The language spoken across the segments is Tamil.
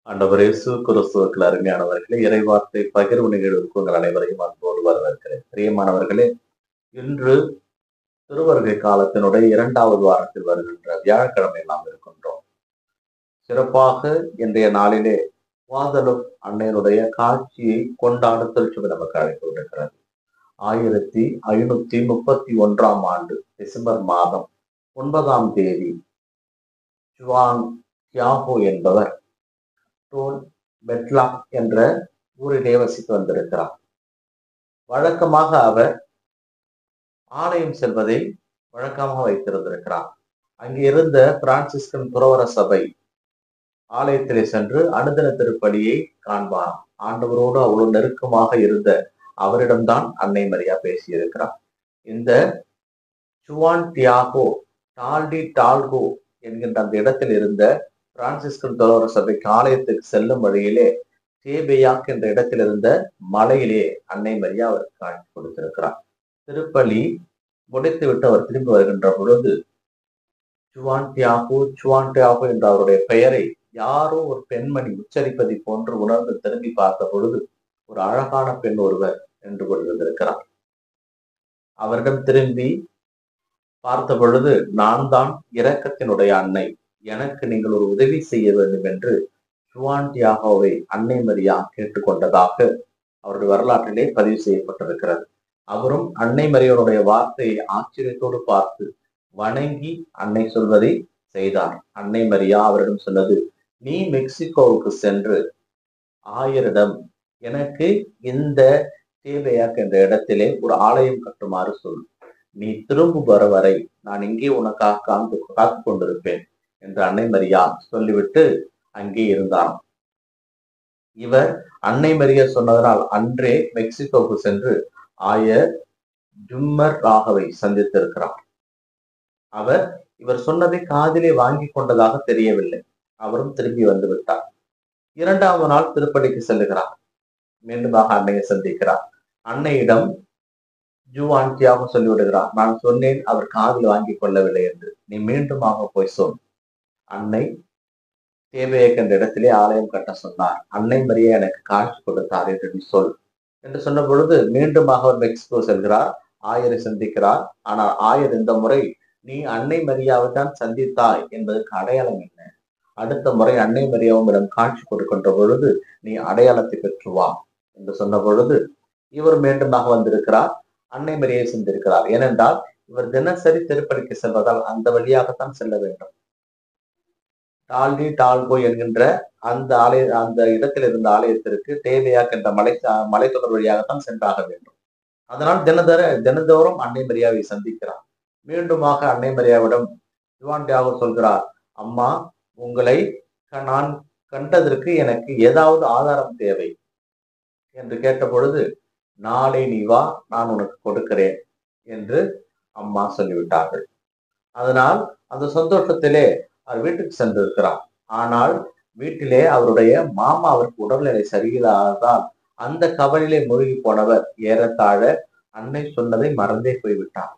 ஆண்டவர் இயேசு கிறிஸ்துவுக்குள் அருமையானவர்களே, இறைவார்த்தை பகிர்வு நிகழ்வுக்கு உங்கள் அனைவரையும் அன்போடு வரவேற்கிறேன். பிரியமானவர்களே, இன்று திருவருகை காலத்தினுடைய 2வது வாரத்தில் வருகின்ற வியாழக்கிழமை நாம் இருக்கின்றோம். சிறப்பாக இன்றைய நாளிலே வாதலும் அன்னையினுடைய காட்சியை கொண்டாட திருச்சபை நமக்கு அழைப்பு விடுக்கிறது. 1531ஆம் ஆண்டு டிசம்பர் மாதம் 9ஆம் தேதி ஜுவான் தியாகோ என்பவர் டோன் பெட்லா என்ற ஊரிலே வசித்து வந்திருக்கிறார். வழக்கமாக அவர் ஆலயம் செல்வதை வழக்கமாக வைத்திருந்திருக்கிறார். அங்கே இருந்த பிரான்சிஸ்கன் துறவற சபை ஆலயத்திலே சென்று அனுதின திருப்பலியை காண்பார். ஆண்டவரோடு அவ்வளவு நெருக்கமாக இருந்த அவரிடம்தான் அன்னை மரியா பேசியிருக்கிறார். இந்த ஜுவான் தியாகோ டால்கோ என்கின்ற அந்த இடத்தில் இருந்த பிரான்சிஸ்கன் துறவற சபைக்கு ஆலயத்துக்கு செல்லும் வழியிலே தேபேயாக் என்ற இடத்தில் இருந்த மலையிலே அன்னை மரியா அவருக்கு காட்சி கொடுத்திருக்கிறார். திருப்பலி முடித்துவிட்டு அவர் திரும்பி வருகின்ற பொழுது ஜுவான் தியாகோ என்ற அவருடைய பெயரை யாரோ ஒரு பெண்மணி உச்சரிப்பதை போன்று உணர்ந்து திரும்பி பார்த்த பொழுது ஒரு அழகான பெண் ஒருவர் நின்று கொண்டிருந்திருக்கிறார். அவரிடம் திரும்பி பார்த்த பொழுது, நான் தான் இரக்கத்தினுடைய அன்னை, எனக்கு நீங்கள் ஒரு உதவி செய்ய வேண்டும் என்று ஜுவான் தியாகோவை அன்னை மரியா கேட்டுக்கொண்டதாக அவருடைய வரலாற்றிலே பதிவு செய்யப்பட்டிருக்கிறது. அவரும் அன்னை மரியாவுடைய வார்த்தையை ஆச்சரியத்தோடு பார்த்து வணங்கி அன்னை சொல்வதை செய்தார். அன்னை மரியா அவரிடம் சொன்னது, நீ மெக்சிகோவுக்கு சென்று ஆயரிடம் எனக்கு இந்த தேபேயாக் என்ற இடத்திலே ஒரு ஆலயம் கட்டுமாறு சொல், நீ திரும்ப வர வரை நான் இங்கே உனக்காக காத்து கொண்டிருப்பேன் என்று அன்னை மரியா சொல்லிவிட்டு அங்கே இருந்தாராம். இவர் அன்னை மரியா சொன்னதனால் அன்றே மெக்சிகோவுக்கு சென்று ஆயர் ஜும்மர் ராகவை சந்தித்திருக்கிறார். இவர் சொன்னதை காதிலே வாங்கி கொண்டதாக தெரியவில்லை. அவரும் திரும்பி வந்து விட்டார். 2வது நாள் திருப்பலிக்கு செல்லுகிறார். மீண்டுமாக அன்னையை சந்திக்கிறார். அன்னையிடம் ஜுவான் தியாகோ சொல்லிவிடுகிறார், நான் சொன்னேன், அவர் காதில் வாங்கி கொள்ளவில்லை என்று, நீ மீண்டுமாக போய் சொல், அன்னை தேபேயாக் என்ற இடத்திலே ஆலயம் கட்ட சொன்னார், அன்னை மரியா எனக்கு காட்சி கொடுத்தார் என்று நீ சொல் என்று சொன்ன பொழுது மீண்டுமாக அவர் மெக்சிகோ செல்கிறார். ஆயரை சந்திக்கிறார். ஆனால் ஆயர் இந்த முறை, நீ அன்னை மரியாவை தான் சந்தித்தாய் என்பதற்கு அடையாளம் என்ன? அடுத்த முறை அன்னை மரியாவிடம் காட்சி கொடுக்கின்ற பொழுது நீ அடையாளத்தை பெற்று வா என்று சொன்ன பொழுது இவர் மீண்டுமாக வந்திருக்கிறார். அன்னை மரியை சந்திருக்கிறார். ஏனென்றால் இவர் தினசரி திருப்பலிக்கு செல்வதால் அந்த வழியாகத்தான் செல்ல வேண்டும். டால்கோ என்கின்ற அந்த இடத்தில் இருந்த ஆலயத்திற்கு தேபேயாக் என்ற மலைத்தொடர் வழியாகத்தான் சென்றாக வேண்டும். அதனால் தினந்தோறும் அன்னை மரியாவை சந்திக்கிறார். மீண்டுமாக அன்னை மரியாவிடம் ஜுவான் தியாகோ சொல்கிறார், அம்மா, உங்களை நான் கண்டதற்கு எனக்கு ஏதாவது ஆதாரம் தேவை என்று கேட்ட பொழுது, நாளை நீ வா, நான் உனக்கு கொடுக்கிறேன் என்று அம்மா சொல்லிவிட்டார்கள். அதனால் அந்த சந்தோஷத்திலே அவர் வீட்டுக்கு சென்றிருக்கிறார். ஆனால் வீட்டிலே அவருடைய மாமா அவருக்கு உடல்நிலை சரியில்லாததால் அந்த கவலையிலே மூழ்கி போனவர் ஏறத்தாழ அன்னை சொன்னதை மறந்தே போய்விட்டார்.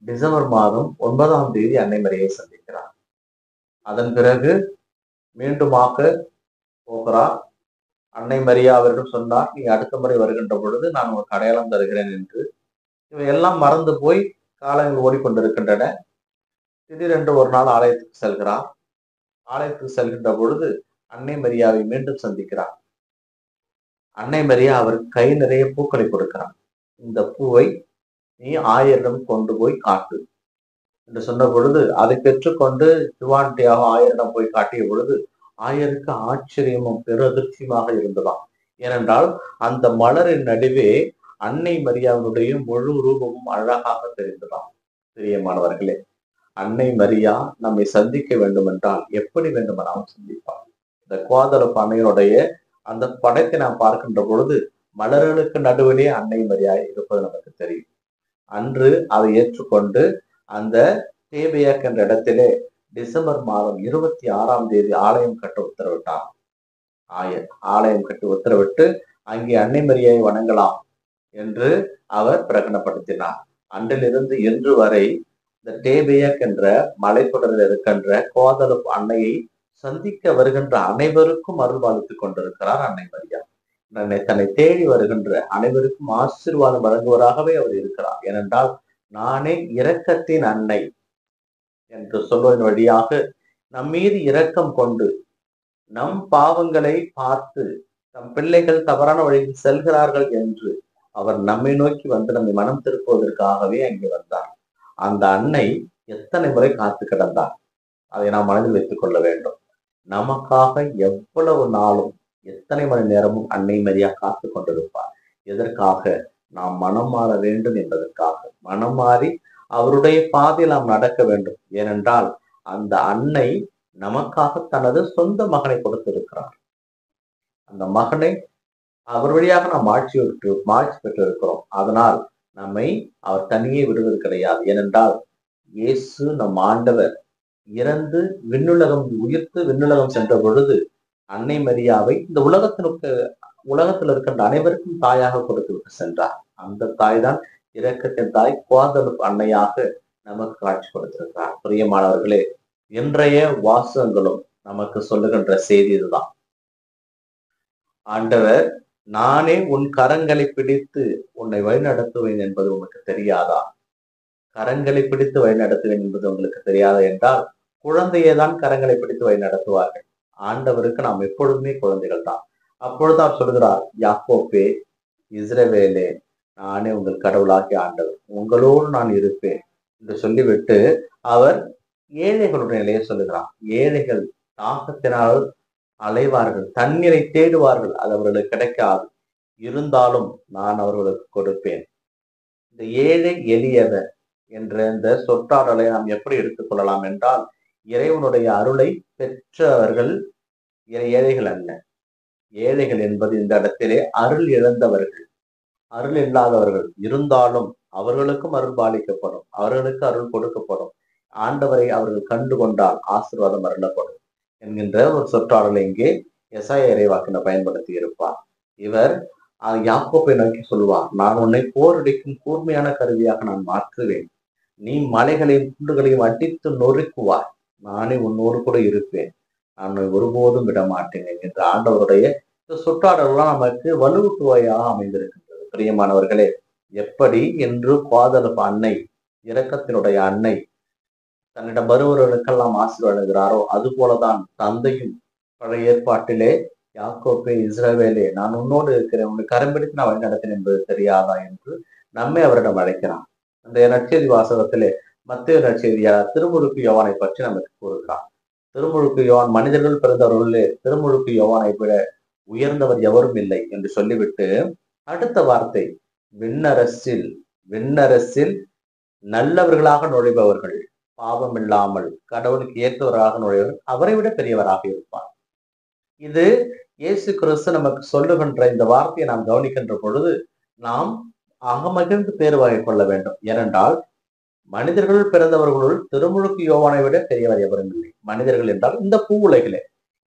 டிசம்பர் மாதம் 9ஆம் தேதி அன்னை மரியை சந்திக்கிறார். அதன் பிறகு மீண்டுமாக போகிறார். அன்னை மரியா அவரிடம் சொன்னார், நீ அடுத்த முறை வருகின்ற பொழுது நான் உனக்கு அடையாளம் தருகிறேன் என்று. இவையெல்லாம் மறந்து போய் காலங்கள் ஓடிக்கொண்டிருக்கின்றன. திடீரென்று ஒரு நாள் ஆலயத்துக்கு செல்கிறார். ஆலயத்துக்கு செல்கின்ற பொழுது அன்னை மரியாவை மீண்டும் சந்திக்கிறார். அன்னை மரியா அவருக்கு கை நிறைய பூக்களை கொடுக்கிறார். இந்த பூவை நீ ஆயரிடம் கொண்டு போய் காட்டு என்று சொன்ன பொழுது அதை பெற்றுக்கொண்டு ஜுவான் தியாகோ ஆயரிடம் போய் காட்டிய பொழுது ஆயருக்கு ஆச்சரியமும் பெருதிர்ச்சியுமாக இருந்ததாம். ஏனென்றால் அந்த மலரின் நடுவே அன்னை மரியாவுடைய முழு ரூபமும் அழகாக தெரிந்ததாம். பிரியமானவர்களே, அன்னை மரியா நம்மை சந்திக்க வேண்டும் என்றால் எப்படி வேண்டுமானாலும் சந்திப்பார். இந்த குவாதலப்பு அன்னையினுடைய அந்த படத்தை நாம் பார்க்கின்ற பொழுது மலர்களுக்கு நடுவிலே அன்னை மரியா இருப்பது நமக்கு தெரியும். அன்று அதை ஏற்றுக்கொண்டு அந்த தேபேயாக் என்ற இடத்திலே டிசம்பர் மாதம் 26ஆம் தேதி ஆலயம் கட்ட உத்தரவிட்டார். ஆலயம் கட்டி உத்தரவிட்டு அங்கே அன்னை மரியாவை வணங்கலாம் என்று அவர் பிரகடனப்படுத்தினார். அன்றிலிருந்து இன்று வரை இந்த டேபியக் என்ற மலைத்தொடரில் இருக்கின்ற கோதலுப் அன்னையை சந்திக்க வருகின்ற அனைவருக்கும் அருள்பாலித்துக் கொண்டிருக்கிறார் அன்னை மரியா. தன்னை தேடி வருகின்ற அனைவருக்கும் ஆசீர்வாதம் வழங்குவராகவே அவர் இருக்கிறார். ஏனென்றால் நானே இரக்கத்தின் அன்னை என்று சொல்வதன் வழியாக நம் மீது இரக்கம் கொண்டு நம் பாவங்களை பார்த்து நம் பிள்ளைகள் தவறான வழியில் செல்கிறார்கள் என்று அவர் நம்மை நோக்கி வந்து நம்மை மனம் திருப்புவதற்காகவே அங்கே வந்தார். அந்த அன்னை எத்தனை முறை காத்து கிடந்தார், அதை நாம் மனதில் வைத்துக் கொள்ள வேண்டும். நமக்காக எவ்வளவு நாளும் எத்தனை மணி நேரமும் அன்னை மரியா காத்து கொண்டிருப்பார். எதற்காக? நாம் மனம் மாற வேண்டும் என்பதற்காக. மனம் மாறி அவருடைய பாதையில் நாம் நடக்க வேண்டும். ஏனென்றால் அந்த அன்னை நமக்காக தனது சொந்த மகனை கொடுத்திருக்கிறார். அந்த மகனை அவர் வழியாக நாம் மாட்சி பெற்றிருக்கிறோம். அதனால் நம்மை அவர் தனியே விடுவது கிடையாது. ஏனென்றால் இயேசு நம் ஆண்டவர் இறந்து உயிர்த்து விண்ணுலகம் சென்ற பொழுது அன்னை மரியாவை இந்த உலகத்தில் இருக்கின்ற அனைவருக்கும் தாயாக கொடுத்து விட்டு சென்றார். அந்த தாய் தான் இரக்கத்தின் தாய், கோதலுப் அன்னையாக நமக்கு காட்சி கொடுத்திருக்கிறார். பிரியமானவர்களே, இன்றைய வாசகங்களும் நமக்கு சொல்லுகின்ற செய்தி இதுதான். ஆண்டவர், நானே உன் கரங்களை பிடித்து உன்னை வழிநடத்துவேன் என்பது உனக்கு தெரியாதா? கரங்களை பிடித்து வழிநடத்துவேன் என்பது உங்களுக்கு தெரியாதா என்றால், குழந்தையே தான் கரங்களை பிடித்து வழிநடத்துவார்கள். ஆண்டவருக்கு நாம் எப்பொழுதுமே குழந்தைகள் தான். அப்பொழுது அவர் சொல்கிறார், யாக்கோப்பே, இஸ்ரவேலே, நானே உங்கள் கடவுளாகிய ஆண்டவர், உங்களோடு நான் இருப்பேன் என்று சொல்லிவிட்டு அவர் ஏழைகளுடைய நிலையை சொல்லுகிறார். ஏழைகள் தாகத்தினால் அலைவார்கள், தண்ணீரை தேடுவார்கள், அது அவர்களுக்கு கிடைக்காது. இருந்தாலும் நான் அவர்களுக்கு கொடுப்பேன். இந்த ஏழை எளியவர் என்ற இந்த சொற்றாடலை நாம் எப்படி எடுத்துக்கொள்ளலாம் என்றால், இறைவனுடைய அருளை பெற்றவர்கள் ஏழைகள் அல்ல. ஏழைகள் என்பது இந்த இடத்திலே அருள் இழந்தவர்கள், அருள் இல்லாதவர்கள். இருந்தாலும் அவர்களுக்கும் அருள் பாலிக்கப்படும், அவர்களுக்கு அருள் கொடுக்கப்படும். ஆண்டவரை அவர்கள் கண்டு கொண்டால் ஆசீர்வாதம் அருளப்படும் என்கின்ற ஒரு சொற்றாடலை இங்கே எசாயா இறைவாக்கினர் பயன்படுத்தி இருப்பார். இவர் யாக்கோப்பை நோக்கி சொல்வார், நான் உன்னை போரடிக்கும் கூர்மையான கருவியாக நான் மாற்றுவேன். நீ மலைகளையும் குண்டுகளையும் அடித்து நொறுக்குவார். நானே உன்னோடு கூட இருப்பேன், நான் ஒருபோதும் விட மாட்டேன் என்கின்ற ஆண்டவருடைய இந்த சொற்றாடலாம் நமக்கு வலுவூட்டுவையாக அமைந்திருக்கின்றது. பிரியமானவர்களே, எப்படி என்று கோதலுப் அன்னை, இரக்கத்தினுடைய அன்னை, தன்னிடம் வருபவர்களுக்கெல்லாம் ஆசீர்வதிக்கிறாரோ அது போலதான் தந்தையும் பழைய ஏற்பாட்டிலே, யாக்கோப்பே, இஸ்ரவேலே, நான் உன்னோடு இருக்கிறேன், உன்னை கரம்பிடித்து நான் வழிநடத்தேன் என்பது தெரியாதா என்று நம்மை அவரிடம் அழைக்கிறான். அந்த நற்செய்தி வாசகத்திலே மத்தேயு நற்செய்தியாளர் திருமுழுக்கு யோவானை பற்றி நமக்கு கூறுகிறார். திருமுழுக்கு யோவான் மனிதர்கள் பிறந்தவர்களே திருமுழுக்கு யோவானை விட உயர்ந்தவர் எவரும் இல்லை என்று சொல்லிவிட்டு அடுத்த வார்த்தை, விண்ணரசில் நல்லவர்களாக நுழைபவர்கள், பாவம் இல்லாமல் கடவுளுக்கு ஏற்றவராக நுழைவர் அவரை விட பெரியவராக இருப்பார். இது இயேசு கிறிஸ்து நமக்கு சொல்லுகின்ற இந்த வார்த்தையை நாம் கவனிக்கின்ற பொழுது நாம் அகமகிழ்ந்து பேர் வகை கொள்ள வேண்டும். ஏனென்றால் மனிதர்கள் பிறந்தவர்களுள் திருமுழுக்கு யோவானை விட பெரியவர் எவரும் இல்லை. மனிதர்கள் என்றால் இந்த பூ உலகிலே,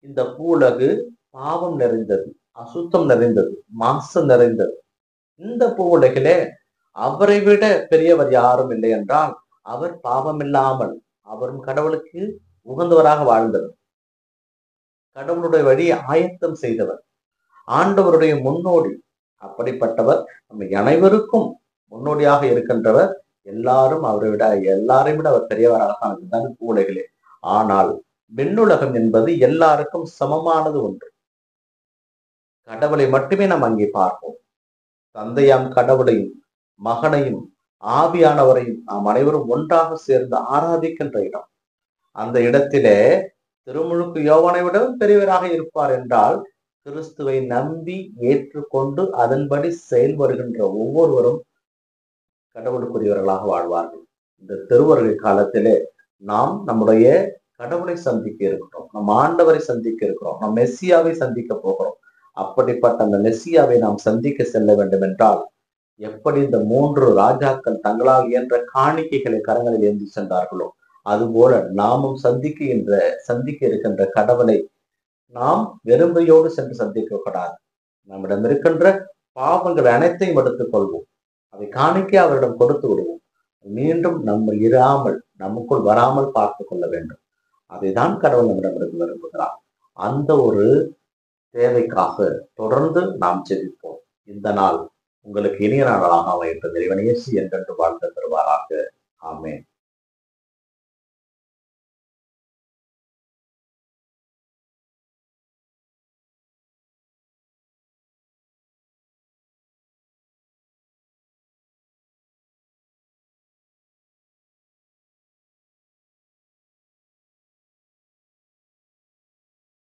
இந்த பூ உலகு பாவம் நிறைந்தது, அசுத்தம் நிறைந்தது, மாசம் நிறைந்தது. இந்த பூ உலகிலே அவரை விட பெரியவர் யாரும் இல்லை என்றால் அவர் பாவம் இல்லாமல் அவரும் கடவுளுக்கு உகந்தவராக வாழ்ந்தவர், கடவுளுடைய வழியை ஆயத்தம் செய்தவர், ஆண்டவருடைய முன்னோடி. அப்படிப்பட்டவர் நம்ம அனைவருக்கும் முன்னோடியாக இருக்கின்றவர். எல்லாரையும் விட அவர் பெரியவராக இருந்தார் உலகிலே. ஆனால் விண்ணுலகம் என்பது எல்லாருக்கும் சமமானது ஒன்று. கடவுளை மட்டுமே நாம் அங்கே பார்ப்போம். தந்தையாம் கடவுளையும் மகனையும் ஆவியானவரையும் நாம் அனைவரும் ஒன்றாக சேர்ந்து ஆராதிக்கின்ற இடம். அந்த இடத்திலே திருமுழுக்கு யோவானை விடவும் பெரியவராக இருப்பார் என்றால், கிறிஸ்துவை நம்பி ஏற்றுக்கொண்டு அதன்படி செயல்படுகின்ற ஒவ்வொருவரும் கடவுளுக்குரியவர்களாக வாழ்வார்கள். இந்த திருவருகை காலத்திலே நாம் நம்முடைய கடவுளை சந்திக்க இருக்கிறோம், நம் ஆண்டவரை சந்திக்க இருக்கிறோம், நம் மெஸ்ஸியாவை சந்திக்க போகிறோம். அப்படிப்பட்ட அந்த மெஸ்ஸியாவை நாம் சந்திக்க செல்ல வேண்டும் என்றால், எப்படி இந்த 3 ராஜாக்கள் தங்களால் இயன்ற காணிக்கைகளை கரங்களில் ஏந்தி சென்றார்களோ அதுபோல நாமும் சந்திக்க இருக்கின்ற கடவுளை நாம் வெறுமையோடு சென்று சந்திக்க கூடாது. நம்மிடம் இருக்கின்ற பாவங்கள் அனைத்தையும் எடுத்துக் கொள்வோம். அதை காணிக்க அவரிடம் கொடுத்து விடுவோம். மீண்டும் நம்ம இராமல் நமக்குள் வராமல் பார்த்து கொள்ள வேண்டும். அதைதான் கடவுள் நம்மிடமிருந்து விரும்புகிறார். அந்த ஒரு தேவைக்காக தொடர்ந்து நாம் ஜெபிப்போம். இந்த நாள் உங்களுக்கு இனிய நாளாக அமையட்டும். இறைவன் இயேசு என்றென்று வாழ்த்து தருவாராக.